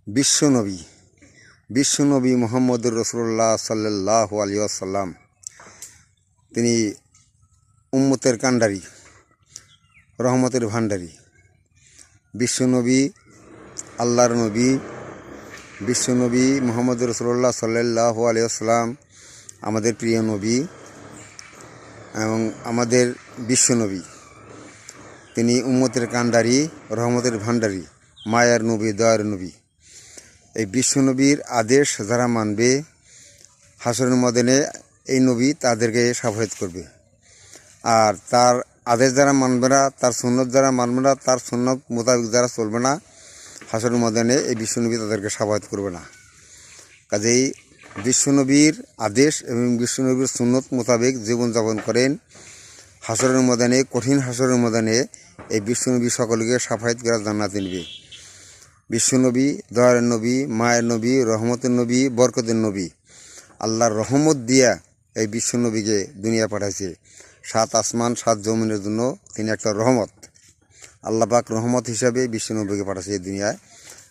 বিশ্বনবী বিশ্বনবী মুহাম্মদুর রাসূলুল্লাহ সাল্লাল্লাহু আলাইহি ওয়াসাল্লাম, তিনি উম্মতের কাণ্ডারি, রহমতের ভাণ্ডারী। বিশ্বনবী আল্লাহর নবী, বিশ্বনবী মুহাম্মদুর রাসূলুল্লাহ সাল্লাল্লাহু আলাইহি ওয়াসাল্লাম আমাদের প্রিয় নবী এবং আমাদের বিশ্বনবী। তিনি উম্মতের কাণ্ডারি, রহমতের ভাণ্ডারী, মায়ার নবী, দয়ার নবী। এই বিশ্বনবীর আদেশ যারা মানবে, হাসরের ময়দানে এই নবী তাদেরকে শাফায়াত করবে। আর তার আদেশ যারা মানবে না, তার সুন্নত যারা মানবে না, তার সুন্নত মোতাবেক যারা চলবে না, হাসরের ময়দানে এই বিশ্বনবী তাদেরকে শাফায়াত করবে না। কাজেই বিশ্বনবীর আদেশ এবং বিশ্বনবীর সুন্নত মোতাবেক জীবনযাপন করেন, হাসরের ময়দানে, কঠিন হাসরের ময়দানে এই বিশ্বনবী সকলকে শাফায়াত করে জান্নাতে নেবে। বিশ্বনবী দয়ার নবী, মায়ের নবী, রহমতের নবী, বরকতের নবী। আল্লাহর রহমত দিয়া এই বিশ্বনবীকে দুনিয়া পাঠাইছে। 7 আসমান 7 জমিনের জন্য তিনি একটা রহমত। আল্লাহ পাক রহমত হিসাবে বিশ্বনবীকে পাঠাইছে এই দুনিয়ায়।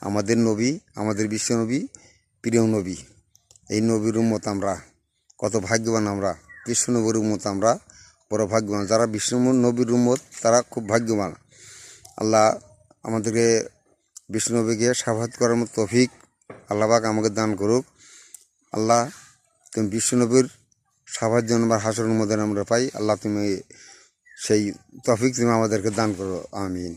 আমাদের নবী, আমাদের বিশ্বনবী প্রিয় নবী। এই নবীর উম্মত আমরা, কত ভাগ্যবান আমরা। বিশ্বনবীর উম্মত আমরা বড় ভাগ্যবান। যারা বিশ্বনবীর উম্মত তারা খুব ভাগ্যবান। আল্লাহ আমাদেরকে বিশ্বনবীকে শাফায়াত করার মতো তৌফিক আল্লাহ পাক আমাকে দান করুক। আল্লাহ, তুমি বিশ্বনবীর শাফায়াত যেন আমরা হাসরের ময়দানে আমরা পাই। আল্লাহ, তুমি সেই তৌফিক তুমি আমাদেরকে দান করো। আমিন।